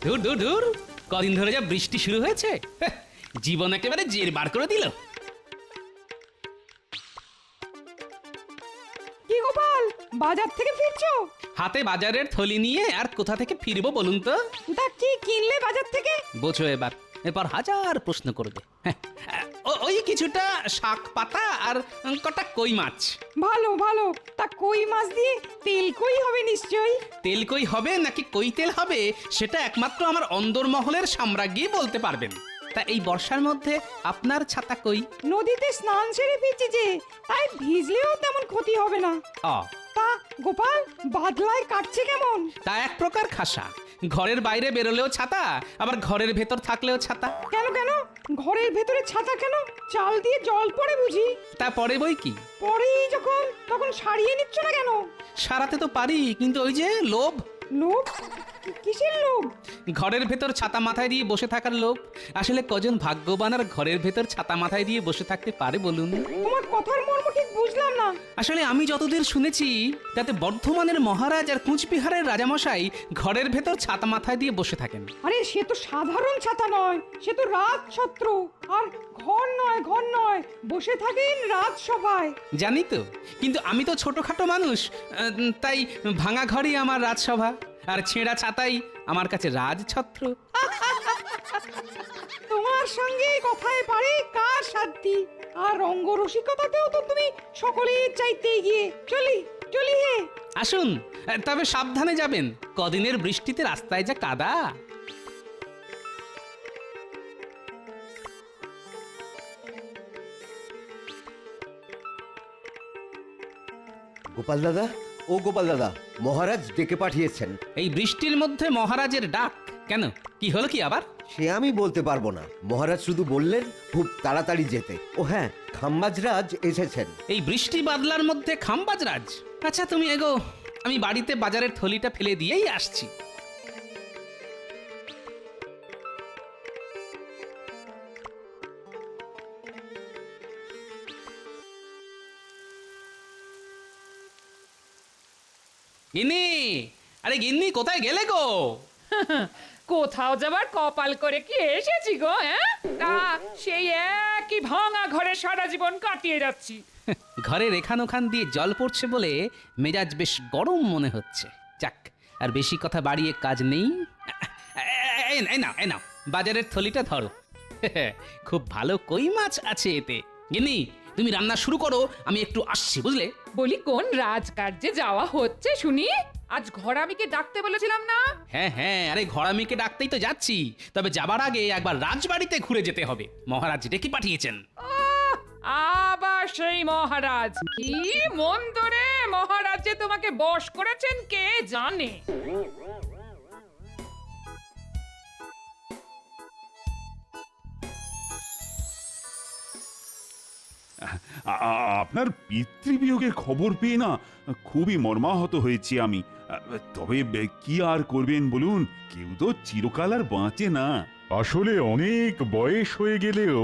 ধুর ধুর ধুর, কদিন ধরে যা বৃষ্টি শুরু হয়েছে, জীবন একেবারে জের বার করে দিল। কি গোপাল, বাজার থেকে ফিরছো? হাতে বাজারের থলি নিয়ে আর কোথা থেকে ফিরবো বলুন তো? তা কি কিনলে বাজার থেকে? বোঝো এবার, এরপর হাজার প্রশ্ন করবে। ওই কিছুটা শাক পাতা আর কটা কই মাছ। ভালো ভালো, তা কই মাছ দিয়ে তেল কই হবে নিশ্চয়ই। তেল কই হবে নাকি কই তেল হবে সেটা একমাত্র আমার অন্দরমহলের সাম্রাজ্ঞী বলতে পারবেন। তা এই বর্ষার মধ্যে আপনার ছাতা কই? নদীতে স্নান সেরে ফিরছি যে, তাই ভিজলেও তেমন ক্ষতি হবে না। অ তা গোপাল, বাদলায় কাটছে কেমন? তা এক প্রকার খাসা। ঘরের বাইরে বেরোলেও ছাতা, আবার ঘরের ভেতর থাকলেও ছাতা। কেন কেন, ঘরের ভেতরে ছাতা কেন? চাল দিয়ে জল পড়ে বুঝি? তা পরে বই কি, পরেই যখন তখন সারিয়ে নিচ্ছ না কেন? সারাতে তো পারি, কিন্তু ওই যে লোভ। লোভ? কিসের লোভ? ঘরের ভেতর ছাতা মাথায় দিয়ে বসে থাকার লোভ। আসলে কজন ভাগ্যবান আর ঘরের ভেতর ছাতা মাথায় দিয়ে বসে থাকতে পারে বলুন? তোমার কথার মর্ম ঠিক বুঝলাম না। আসলে আমি যতদূর শুনেছি তাতে বর্ধমানের মহারাজ আর কুচবিহারের রাজামশাই ঘরের ভেতর ছাতা মাথায় দিয়ে বসে থাকেন। আরে সে তো সাধারণ ছাতা নয়, সে তো রাজছত্র। আর ঘর নয়, ঘর নয়, বসে থাকেন রাজসভায়। জানি তো, কিন্তু আমি তো ছোটখাটো মানুষ, তাই ভাঙা ঘরই আমার রাজসভা, আর ছেঁড়া ছাতাই আমার কাছে রাজছত্র। তোমার সঙ্গে কথায় পারে কার সাধ্যি? আর রঙ্গরসিকতাতেও তো তুমি সকলের চাইতে এগিয়ে। চলি চলি হে। আসুন, তবে সাবধানে যাবেন, কদিনের বৃষ্টিতে রাস্তায় যা কাদা। গোপাল দাদা, ও গোপাল দাদা, মহারাজ ডেকে পাঠিয়েছেন। এই বৃষ্টির মধ্যে মহারাজের ডাক কেন? কি হলো কি আবার? সে আমি বলতে পারবো না, মহারাজ শুধু বললেন খুব তাড়াতাড়ি যেতে। ও হ্যাঁ, খাম্বাজরাজ এসেছেন। এই বৃষ্টি বাদলার মধ্যে খাম্বাজরাজ? আচ্ছা তুমি এগো, আমি বাড়িতে বাজারের থলিটা ফেলে দিয়েই আসছি। গিন্নি, আরে গিন্নি, কোথায় গেলে গো? কোথাও যাবার কপাল করে কি এসেছি গো? হ্যাঁ, তা সেই একই ভাঙা ঘরে সারা জীবন কাটিয়ে যাচ্ছি। ঘরের এখান ওখান দিয়ে জল পড়ছে বলে মেজাজ বেশ গরম মনে হচ্ছে। যাক, আর বেশি কথা বাড়িয়ে কাজ নেই। এই নাও বাজারের থলিটা ধরো। খুব ভালো কই মাছ আছে এতে। গিন্নি, তুমি রান্না শুরু করো, আমি একটু আসছি, বুঝলে? বলি, কোন রাজকার্যে যাওয়া হচ্ছে শুনি? আজ ঘরামিকে ডাকতে বলেছিলাম না? হ্যাঁ, আরে ঘরামিকে ডাকতেই তো যাচ্ছি। তবে যাবার আগে একবার রাজবাড়িতে ঘুরে যেতে হবে, মহারাজ ডেকে পাঠিয়েছেন। আহ, আবার সেই মহারাজ! কি মন ধরে মহারাজ যে তোমাকে বশ করেছেন কে জানে। আপনার পিতৃবিয়োগের খবর পেয়ে না খুবই মর্মাহত হয়েছি আমি। তবে কি আর করবেন বলুন, কেউ তো চিরকাল আর বাঁচে না। আসলে অনেক বয়স হয়ে গেলেও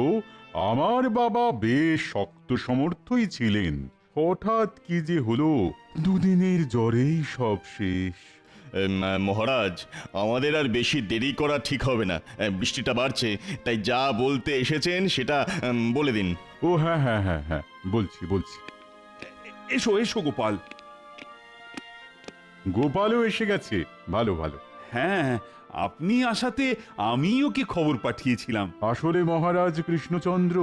আমার বাবা বেশ শক্ত সমর্থই ছিলেন। হঠাৎ কি যে হলো, দুদিনের জ্বরেই সব শেষ। মহারাজ, আমাদের আর বেশি দেরি করা ঠিক হবে না। বৃষ্টিটা বাড়ছে, তাই যা বলতে এসেছেন সেটা বলে দিন। ও হ্যাঁ, বলছি। এসো এসো গোপাল। গোপালও এসে গেছে, ভালো। হ্যাঁ, আপনি আসাতে আমিও কি খবর পাঠিয়েছিলাম। আসলে মহারাজ কৃষ্ণচন্দ্র,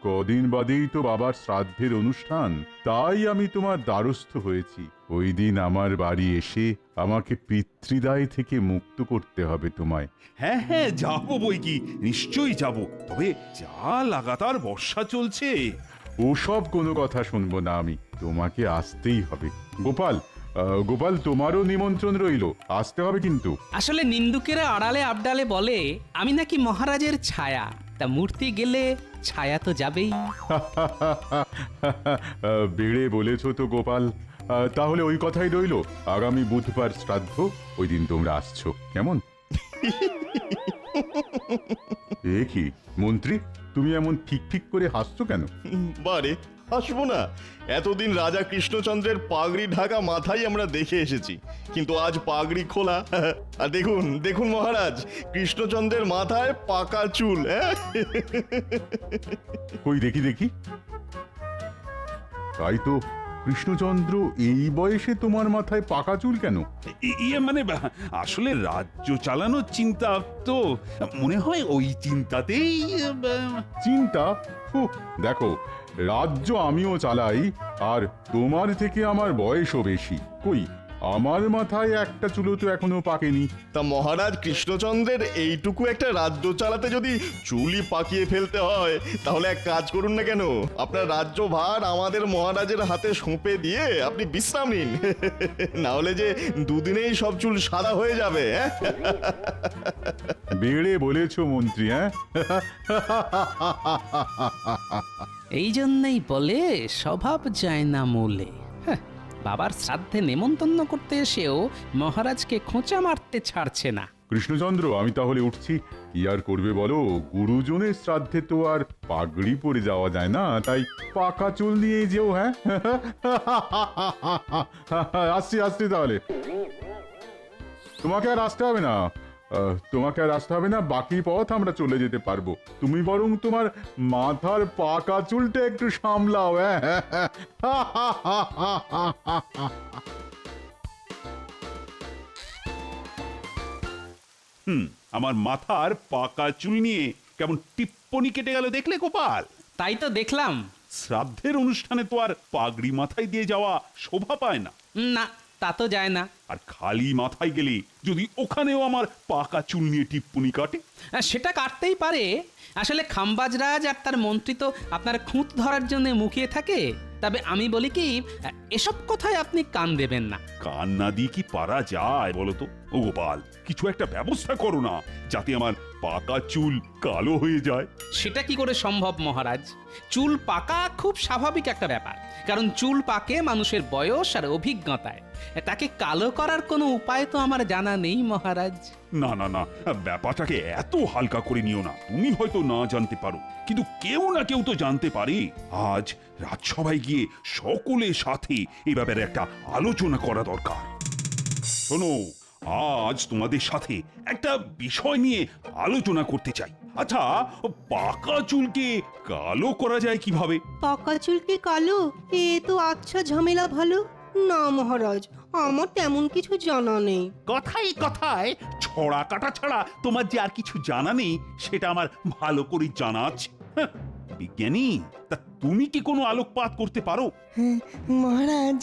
কদিন বাদেই তো বাবার শ্রাদ্ধের অনুষ্ঠান, তাই আমি তোমার দ্বারস্থ হয়েছি। ওই দিন আমার বাড়ি এসে আমাকে পিতৃদায় থেকে মুক্ত করতে হবে তোমায়। হ্যাঁ, যাবো বই কি, নিশ্চয়ই যাব। তবে যা লাগাতার বর্ষা চলছে। ওসব কোনো কথা শুনবো না আমি, তোমাকে আসতেই হবে। গোপাল, তোমারও নিমন্ত্রণ রইল, আসতে হবে কিন্তু। আসলে নিন্দুকেরা আড়ালে আবডালে বলে আমি নাকি মহারাজের ছায়া, তা মূর্তি গেলে ছায়া তো যাবেই। বেড়ে বলেছো তো গোপাল। তাহলে ওই কথাই রইল, আগামী বুধবার শ্রাদ্ধ, ওই দিন তোমরা আসছো, কেমন? এ কি মন্ত্রী, তুমি এমন ফিক করে হাসছো কেন? বারে, হাসবো না? এতদিন রাজা কৃষ্ণচন্দ্রের পাগড়ি ঢাকা মাথায় আমরা দেখে এসেছি, কিন্তু আজ পাগড়ি খোলা। আর দেখুন দেখুন মহারাজ, কৃষ্ণচন্দ্রের মাথায় পাকা চুল। কই দেখি দেখি। তাই তো, কৃষ্ণচন্দ্র, এই বয়সে তোমার মাথায় পাকা চুল কেন? ইয়ে মানে আসলে রাজ্য চালানোর চিন্তা তো, মনে হয় ওই চিন্তাতেই চিন্তা? উফ, দেখো, রাজ্য আমিও চালাই, আর তোমার থেকে আমার বয়সও বেশি। কই, আমার মাথায় একটা চুলও তো এখনো পাকেনি। তা মহারাজ কৃষ্ণচন্দ্রের এইটুকু একটা রাজ্য চালাতে যদি চুলই পাকিয়ে ফেলতে হয়, তাহলে এক কাজ করুন না কেন, আপনার রাজ্যভার আমাদের মহারাজের হাতে সঁপে দিয়ে আপনি বিশ্রাম নিন। না হলে যে দুদিনেই সব চুল সাদা হয়ে যাবে। বেড়ে বলেছো মন্ত্রী, হ্যাঁ? এই জন্যই বলে স্বভাব যায় না মূলে। হ্যাঁ, বাবার শ্রাদ্ধে নেমন্তন্ন করতে এসেও মহারাজকে খোঁচা মারতে ছাড়ছে না। কৃষ্ণচন্দ্র, আমি তাহলে উঠছি। কি আর করবে বলো, গুরুজনের শ্রাদ্ধে তো আর পাগড়ি পরে যাওয়া যায় না, তাই পাকা চুল নিয়ে যেও। হ্যাঁ, আসছি আসছি তাহলে। তোমাকে আর আসতে হবে না, তোমাকে আর আসতে হবে না, বাকি পথ আমরা চলে যেতে পারবো। তুমি বরং তোমার মাথার পাকা চুলটা একটু সামলাও। হ্যাঁ, আমার মাথার পাকা চুল নিয়ে কেমন টিপ্পনি কেটে গেল দেখলে গোপাল? তাই তো দেখলাম। শ্রাদ্ধের অনুষ্ঠানে তো আর পাগড়ি মাথায় দিয়ে যাওয়া শোভা পায় না। না, তা তো যায় না। আর খালি মাথায় গেলে যদি ওখানেও আমার পাকা চুল নিয়ে টিপ্পনি কাটে, সেটা কাটতেই পারে। আসলে খাম্বাজরাজ আর তার মন্ত্রী তো আপনার খুঁত ধরার জন্য মুখিয়ে থাকে। তবে আমি বলি কি, এসব কথায় আপনি কান দেবেন না। কান না দিয়ে কি পারা যায় বলো তো? ও গোপাল, কিছু একটা ব্যবস্থা করো না, যাতে আমার পাকা চুল কালো হয়ে যায়। সেটা কি করে সম্ভব মহারাজ? চুল পাকা খুব স্বাভাবিক একটা ব্যাপার, কারণ চুল পাকে মানুষের বয়স আর অভিজ্ঞতায়। তাকে কালো করার কোনো উপায় তো আমার জানা নেই মহারাজ। না না না, ব্যাপারটাকে এত হালকা করে নিও না। তুমি হয়তো না জানতে পারো, কিন্তু কেউ না কেউ তো জানতে পারে। আজ রাজসভায় গিয়ে সকলের সাথে এ ব্যাপারে একটা আলোচনা করা দরকার। শোনো, আজ তোমাদের সাথে একটা বিষয় নিয়ে আলোচনা করতে চাই। আচ্ছা, পাকা চুলকে কালো করা যায় কিভাবে? পাকা চুলকে কালো? এ তো আচ্ছা ঝামেলা ভালো। না মহারাজ, আমার তেমন কিছু জানা নেই। কথায় কথায় ছড়া কাটা ছাড়া তোমার যে আর কিছু জানা নেই, সেটা আমার ভালো করে জানা আছে। হ্যাঁ, বিজ্ঞানী, তা তুমি কি কোনো আলোকপাত করতে পারো? মহারাজ,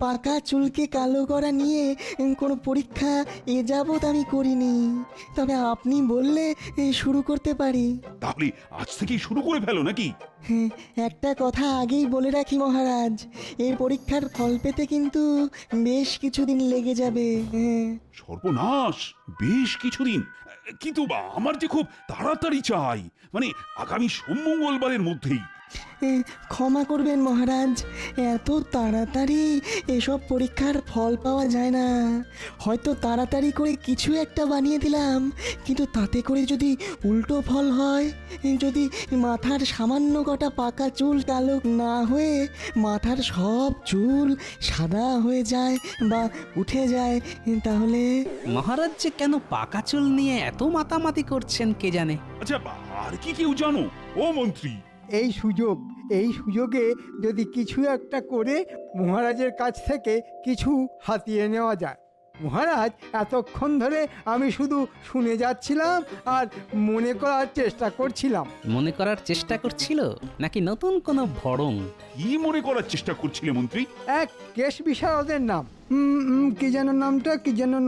পাকা চুলকে কালো করা নিয়ে কোনো পরীক্ষা এ যাবৎ আমি করিনি, তবে আপনি বললে শুরু করতে পারি। তাহলে আজ থেকেই শুরু করে ফেলো নাকি? একটা কথা আগেই বলে রাখি মহারাজ, এই পরীক্ষার ফল পেতে কিন্তু বেশ কিছুদিন লেগে যাবে। সর্বনাশ, বেশ কিছুদিন? কিন্তু আমার যে খুব তাড়াতাড়ি চাই, মানে আগামী সোমমঙ্গলবারের মধ্যেই। ক্ষমা করবেন মহারাজ, এত তাড়াতাড়ি এসব পরীক্ষার ফল পাওয়া যায় না। হয়তো তাড়াতাড়ি করে কিছু একটা বানিয়ে দিলাম, কিন্তু তাতে করে যদি উল্টো ফল হয়, যদি মাথার সামান্য কটা পাকা চুল কালো না হয়ে মাথার সব চুল সাদা হয়ে যায় বা উঠে যায়, তাহলে? মহারাজ যে কেন পাকা চুল নিয়ে এত মাতামাতি করছেন কে জানে। আচ্ছা, আর কি কেউ জানো? ও মন্ত্রী, এই সুযোগে যদি কিছু একটা করে মহারাজের কাছ থেকে কিছু হাতিয়ে নেওয়া যায়। মহারাজ, এতক্ষণ ধরে আমি শুধু শুনে যাচ্ছিলাম আর মনে করার চেষ্টা করছিলাম। মনে করার চেষ্টা করছিল নাকি নতুন কোনো ভড়ং? কি মনে করার চেষ্টা করছিলে মন্ত্রী? এক কেশ বিশারদের নাম, কি যেন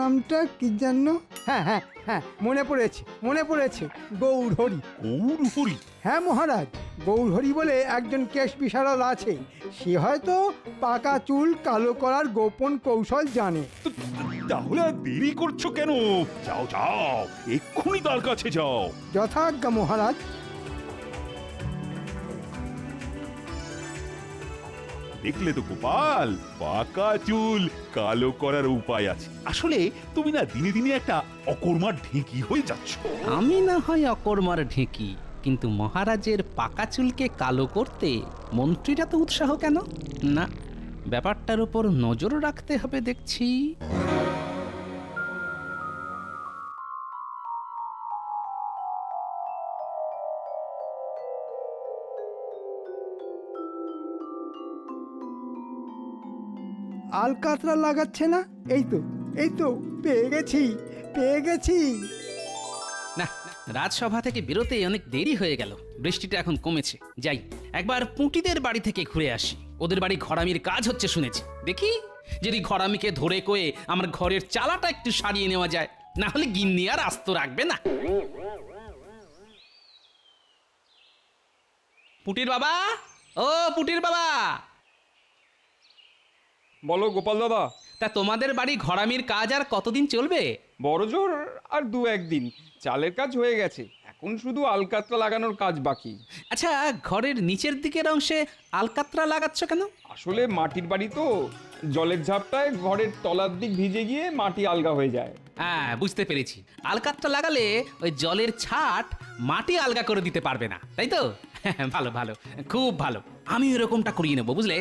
নামটা, হ্যাঁ, মনে পড়েছে, গৌরহরি। গৌরহরি? হ্যাঁ মহারাজ, গৌরহরি বলে একজন কেশ বিশারদ আছে। সে হয়তো পাকা চুল কালো করার গোপন কৌশল জানে। তাহলে আর দেরি করছো কেন? যাও যাও, এক্ষুনি তার কাছে যাও। যথাজ্ঞা মহারাজ। দেখলে তো গোপাল, পাকা চুল কালো করার উপায় আছে। আসলে তুমি না দিনে দিনে একটা অকর্মার ঢেঁকি হয়ে যাচ্ছ। আমি না হয় অকর্মার ঢেঁকি, কিন্তু মহারাজের পাকা চুলকে কালো করতে মন্ত্রীরা তো উৎসাহ কেন? না, ব্যাপারটার উপর নজর রাখতে হবে দেখছি। আলকাতরা লাগাচ্ছে না? এই তো পেয়ে গেছি, পেয়ে গেছি। না, রাজসভা থেকে বেরোতে অনেক দেরি হয়ে গেল। বৃষ্টিটা এখন কমেছে, যাই একবার পুঁটিদের বাড়ি থেকে ঘুরে আসি। ওদের বাড়ি ঘরামির কাজ হচ্ছে শুনেছি, দেখি যদি ঘরামিকে ধরে কয়ে আমার ঘরের চালাটা একটু সারিয়ে নেওয়া যায়, না হলে গিন্নি আর আস্ত রাখবে না। পুটির বাবা, ও পুটির বাবা। বলো গোপাল দাদা। তা তোমাদের বাড়ি ঘরামির কাজ আর কতদিন চলবে? বড়জোর আর 2-1 দিন। চালের কাজ হয়ে গেছে, এখন শুধু আলকাতরা লাগানোর কাজ বাকি। আচ্ছা, ঘরের নিচের দিকের অংশে আলকাতরা লাগাচ্ছ কেন? আসলে মাটির বাড়ি তো, জলের ঝাপটায় ঘরের তলার দিক ভিজে গিয়ে মাটি আলগা হয়ে যায়। হ্যাঁ, বুঝতে পেরেছি। আলকাতরা লাগালে ওই জলের ছাট মাটি আলগা করে দিতে পারবে না, তাই তো? ভালো ভালো, খুব ভালো। আমি এরকমটা করিয়ে নেবো, বুঝলে?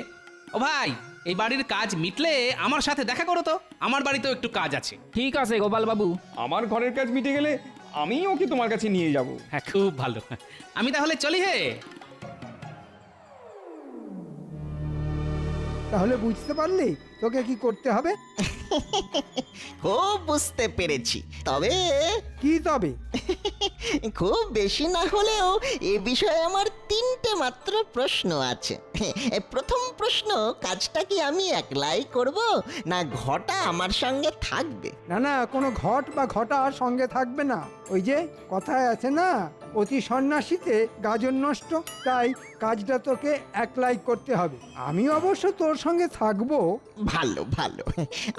ও ভাই, এই বাড়ির কাজ মিটলে আমার সাথে দেখা করো তো, আমার বাড়িতেও একটু কাজ আছে। ঠিক আছে গোপাল বাবু। আমার ঘরের কাজ মিটে গেলে আমি ওকে তোমার কাছে নিয়ে যাব। হ্যাঁ, খুব ভালো। আমি তাহলে চলি হে। তাহলে বুঝতে পারলি তোকে কি করতে হবে? খুব বুঝতে পেরেছি, তবে কি তবে? খুব বেশি না হলেও এ বিষয়ে আমার 3টে মাত্র প্রশ্ন আছে। প্রথম প্রশ্ন, কাজটা কি আমি একলাই করব না ঘটা আমার সঙ্গে থাকবে? না, কোনো ঘট বা ঘটা সঙ্গে থাকবে না। ওই যে কথায় আছে না, অতি সন্ন্যাসীতে গাজন নষ্ট। তাই কাজটা তোকে একলাই করতে হবে। আমি অবশ্য তোর সঙ্গে থাকবো। ভালো ভালো।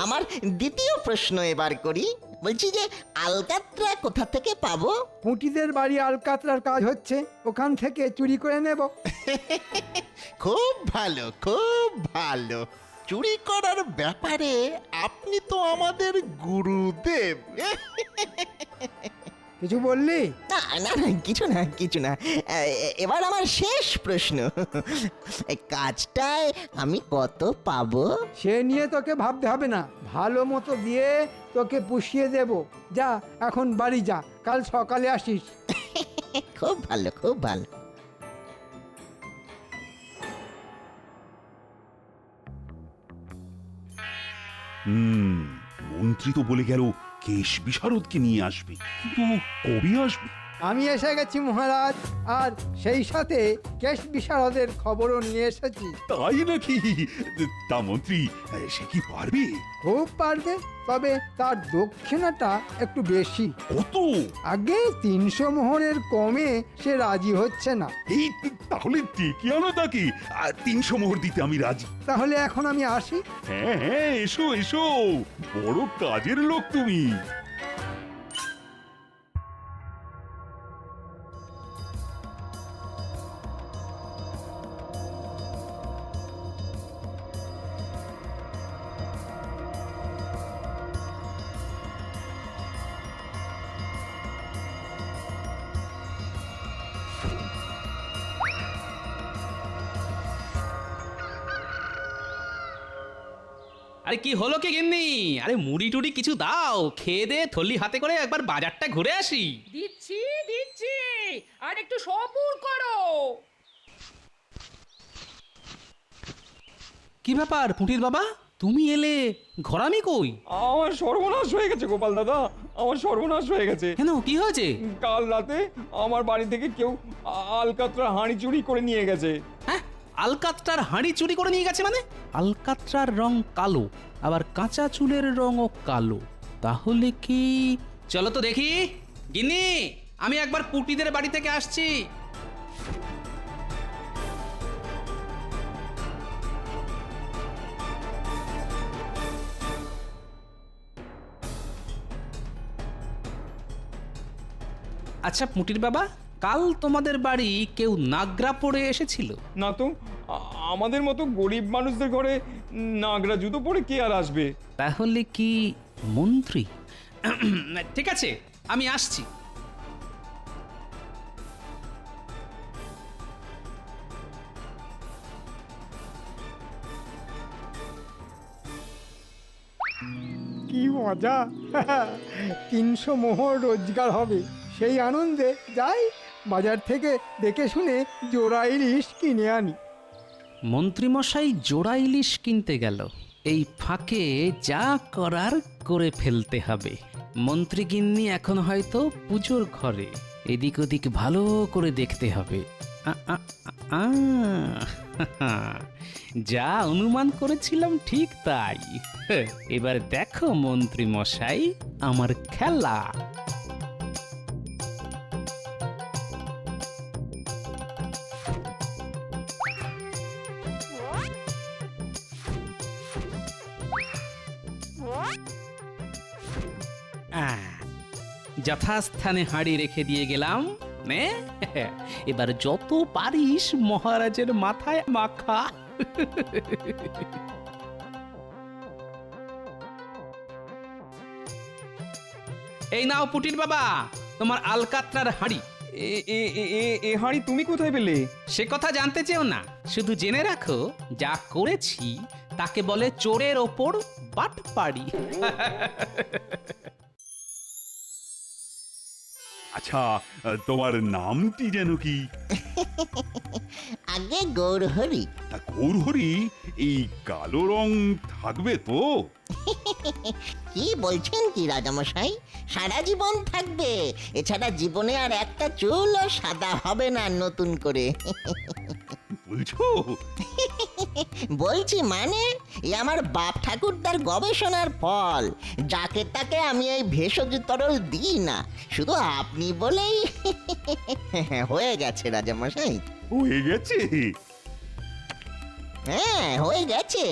আমার দ্বিতীয় প্রশ্ন এবার করি। বলছি যে আলকাতরা কোথা থেকে পাবো? পুঁটিদের বাড়ি আলকাতরার কাজ হচ্ছে, ওখান থেকে চুরি করে নেব। খুব ভালো, খুব ভালো। চুরি করার ব্যাপারে আপনি তো আমাদের গুরুদেব। কিছু বললি? না না না, কিছু না। এবার আমার শেষ প্রশ্ন, এই কাজটায় আমি কত পাবো? সে নিয়ে তোকে ভাবতে হবে না, ভালো মতো দিয়ে তোকে পুষিয়ে দেব। যা এখন বাড়ি যা, কাল সকালে আসিস। খুব ভালো, খুব ভালো। মন্ত্রী তো বলে গেল কেশ বিশারদকে নিয়ে আসবে, কিন্তু কবে আসবে? আমি এসে গেছি মহারাজ, আর সেই সাথে কেশ বিশারদের খবরও নিয়ে এসেছি। তাই নাকি? তা মন্ত্রী সে কি পারবে? খুব পারবে, তবে তার দক্ষিণাটা একটু বেশি। কত? আগে 300 মোহরের কমে সে রাজি হচ্ছে না। এই তাহলে ডেকে আনো তাকে, 300 মোহর দিতে আমি রাজি। তাহলে এখন আমি আসি। হ্যাঁ, এসো এসো, বড় কাজের লোক তুমি। আরে কি হলো কি গিন্নি? আরে মুড়ি টুড়ি কিছু দাও, খেয়ে দে থলি হাতে করে একবার বাজারটা ঘুরে আসি। দিচ্ছি, আর একটু সবুর করো। কি ব্যাপার পুঁটির বাবা, তুমি এলে? ঘরামি কই? আমার সর্বনাশ হয়ে গেছে গোপাল দাদা, আমার সর্বনাশ হয়ে গেছে। কেন, কি হয়েছে? কাল রাতে আমার বাড়ি থেকে কেউ আলকাতরা হাঁড়ি চুরি করে নিয়ে গেছে। হ্যাঁ, আলকাতরার হাঁড়ি চুরি করে নিয়ে গেছে মানে? আলকাতরার রং কালো, আবার কাঁচা চুলের রঙও কালো, তাহলে কি? চলো তো দেখি। গিন্নি, আমি একবার পুটিদের বাড়ি থেকে আসছি। আচ্ছা পুটির বাবা, কাল তোমাদের বাড়ি কেউ নাগরা পরে এসেছিল? না তো, আমাদের মতো গরিব মানুষদের ঘরে নাগরা জুতো পরে কে আর আসবে? তাহলে কি মন্ত্রী? ঠিক আছে, আমি আসছি। কি মজা! 300 মোহর রোজগার হবে। সেই আনন্দে যাই বাজার থেকে দেখে শুনে জোড়া ইলিশ কিনে আনি। মন্ত্রীমশাই জোড়া ইলিশ কিনতে গেল। এই ফাঁকে যা করার করে ফেলতে হবে। মন্ত্রী গিন্নি এখন হয়তো পুজোর ঘরে, এদিক ওদিক ভালো করে দেখতে হবে। আ, আ, আ, যা অনুমান করেছিলাম ঠিক তাই। এবার দেখো মন্ত্রীমশাই আমার খেলা। যথাস্থানে হাঁড়ি রেখে দিয়ে গেলাম। নে, এবার যত পারিস মহারাজের মাথায় মাখা। এই নাও পুটির বাবা, তোমার আলকাত্রার হাঁড়ি। এ হাঁড়ি তুমি কোথায় পেলে? সে কথা জানতে চেও না, শুধু জেনে রাখো যা করেছি তাকে বলে চোরের ওপর বাটপাড়ি। আচ্ছা, তোমার নামটি যেন কি? আগে গৌরহরি। গৌরহরি, এই কালো রং থাকবে তো? কি বলছেন কি রাজামশাই, সারা জীবন থাকবে। এছাড়া জীবনে আর একটা চুলও সাদা হবে না নতুন করে। বলছো? বলছি মানে, এ আমার বাপ ঠাকুরদার গবেষণার ফল। যাকে তাকে আমি এই ভেষজ তরল দিই না, শুধু আপনি বলেই হয়ে গেছে রাজামশাই। হয়ে গেছে? হ্যাঁ, হয়ে গেছে।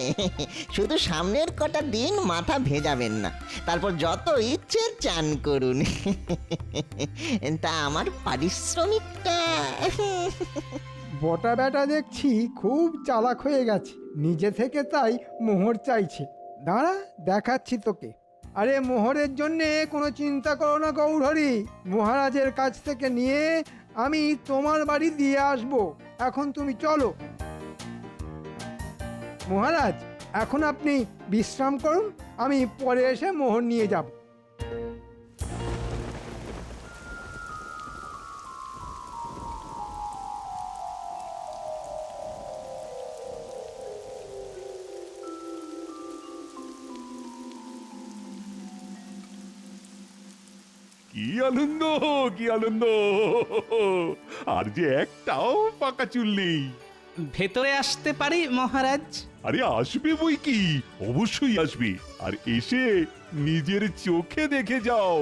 শুধু সামনের কটা দিন মাথা ভেজাবেন না, তারপর যত ইচ্ছে চান করুন। তা আমার পারিশ্রমিকটা? বটা বেটা দেখছি খুব চালাক হয়ে গেছে, নিজে থেকে তাই মোহর চাইছে। দাঁড়া, দেখাচ্ছি তোকে। আরে মোহরের জন্যে কোনো চিন্তা করো না গৌরহরি, মহারাজের কাছ থেকে নিয়ে আমি তোমার বাড়ি দিয়ে আসবো। এখন তুমি চলো। মহারাজ, এখন আপনি বিশ্রাম করুন, আমি পরে এসে মোহর নিয়ে যাব। কি আনন্দ, কি আনন্দ! আর যে একটাও পাকা চুল নেই। ভেতরে আসতে পারি মহারাজ? আরে আসবে বই কি, অবশ্যই আসবে। আর এসে নিজের চোখে দেখে যাও,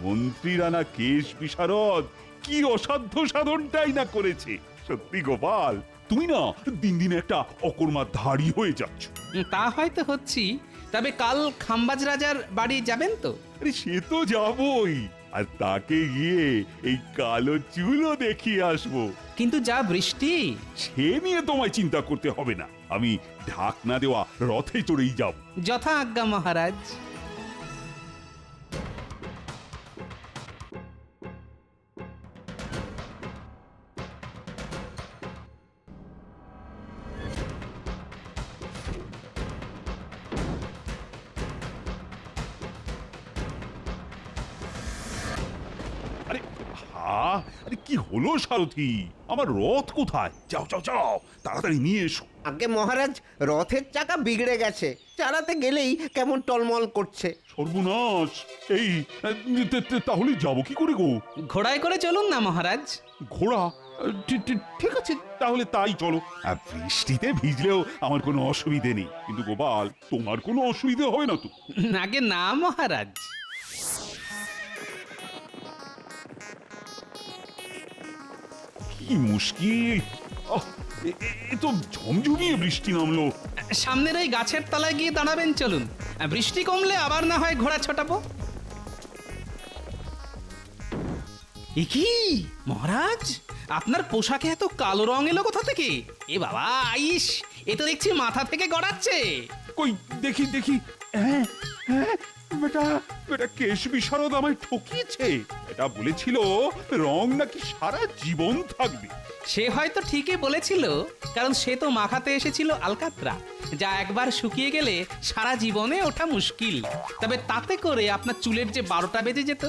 মন্ত্রী রানা কেশ বিশারদ কি অসাধ্য সাধনটাই না করেছে। সত্যি গোপাল, তুমি না দিন দিন একটা অকর্মা ধাড়ি হয়ে যাচ্ছ। তা হয়তো হচ্ছি, তবে কাল খাম্বাজ রাজার বাড়ি যাবেন তো? আরে সে তো যাবই, আর তাকে গিয়ে এই কালো চুলও দেখিয়ে আসবো। কিন্তু যা বৃষ্টি। সে নিয়ে তোমায় চিন্তা করতে হবে না, আমি ঢাকনা দেওয়া রথে চড়েই যাব। যথা আজ্ঞা মহারাজ। আরে কি হলো সারথি, আমার রথ কোথায়? যাও যাও যাও, তাড়াতাড়ি নিয়ে এসো। আগে মহারাজ, রথের চাকা বিগড়ে গেছে, চালাতে গেলেই কেমন টলমল করছে। সর্বনাশ! এই তাহলে যাবো কি করে গো? ঘোড়ায় করে চলুন না মহারাজ। ঘোড়া? ঠিক আছে, তাহলে তাই চলো। আর বৃষ্টিতে ভিজলেও আমার কোনো অসুবিধে নেই, কিন্তু গোপাল, তোমার কোনো অসুবিধে হবে না তো? আগে না মহারাজ। কি মুশকিল! এ তো ঝমঝমিয়ে বৃষ্টি নামলো। সামনের ওই গাছের তলায় গিয়ে দাঁড়াবেন, চলুন। বৃষ্টি কমলে আবার না হয় ঘোড়া ছোটাবো। এ কি মহারাজ, আপনার পোশাকে এত কালো রং এলো কোথা থেকে? এ বাবা, আইস, এ তো দেখছি মাথা থেকে গড়াচ্ছে। কই দেখি দেখি। হ্যাঁ হ্যাঁ, বেটা বেটা কেশ বিশারদ আমায় ঠকিয়েছে। এটা বলেছিল রং নাকি সারা জীবন থাকবে। সে হয়তো ঠিকই বলেছিল, কারণ সে তো মাখাতে এসেছিল আলকাতরা, যা একবার শুকিয়ে গেলে সারা জীবনে ওঠা মুশকিল। তবে তাতে করে আপনার চুলের যে 12টা বেজে যেত,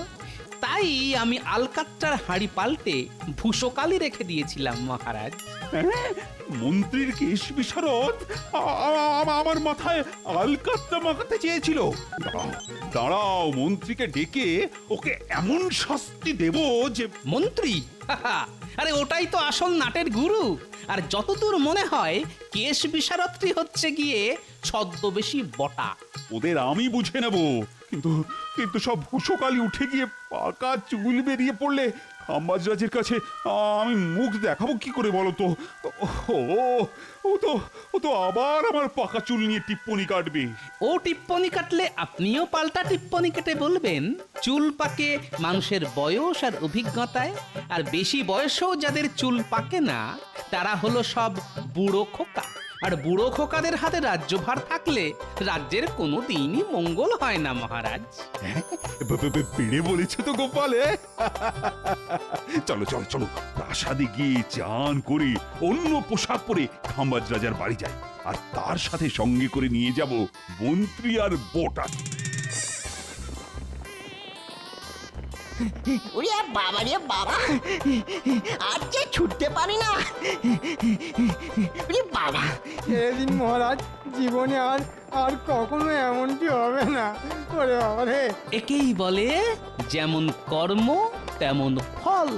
তাই আমি আলকাতরার হাঁড়ি পাল্টে ভূষকালি রেখে দিয়েছিলাম মহারাজ। হ্যাঁ? মন্ত্রীর কেশ বিশারদ আমার মাথায় আলকাতরা মাখাতে চেয়েছিল। দাঁড়াও দাঁড়াও, মন্ত্রীকে ডেকে ওকে এমন শাস্তি দেব যে। মন্ত্রী? আরে ওটাই তো আসল নাটের গুরু। আর যতদূর মনে হয় কেশ বিশারদটি হচ্ছে গিয়ে ছদ্মবেশী বটা। ওদের আমি বুঝে নেব, কিন্তু কিন্তু সব ভূষকালি উঠে গিয়ে পাকা চুল বেরিয়ে পড়লে খাম্বাজরাজের কাছে আমি মুখ দেখাবো কি করে বলো তো? ও তো আবার আমার পাকা চুল নিয়ে টিপ্পনি কাটবে। ও টিপ্পনি কাটলে আপনিও পাল্টা টিপ্পনি কেটে বলবেন চুল পাকে মানুষের বয়স আর অভিজ্ঞতায়, আর বেশি বয়সেও যাদের চুল পাকে না তারা হলো সব বুড়ো খোকা। আর বুড়ো খোকাদের হাতে রাজ্যভার থাকলে রাজ্যের কোনো দিনই মঙ্গল হয় না মহারাজ। পেড়ে বলেছে তো গোপালে। চলো চলো চলো, প্রাসাদে গিয়ে চান করে অন্য পোশাক পরে খাম্বাজ রাজার বাড়ি যাই, আর তার সাথে সঙ্গে করে নিয়ে যাব মন্ত্রী আর বোটা। ওরে বাবা রে বাবা, আর যে ছুটতে পারি না। ওরে বাবা, এদিন মহারাজ, জীবনে আর আর কখনো এমনটি হবে না। ওরে বাবা রে। একেই বলে যেমন কর্ম তেমন ফল।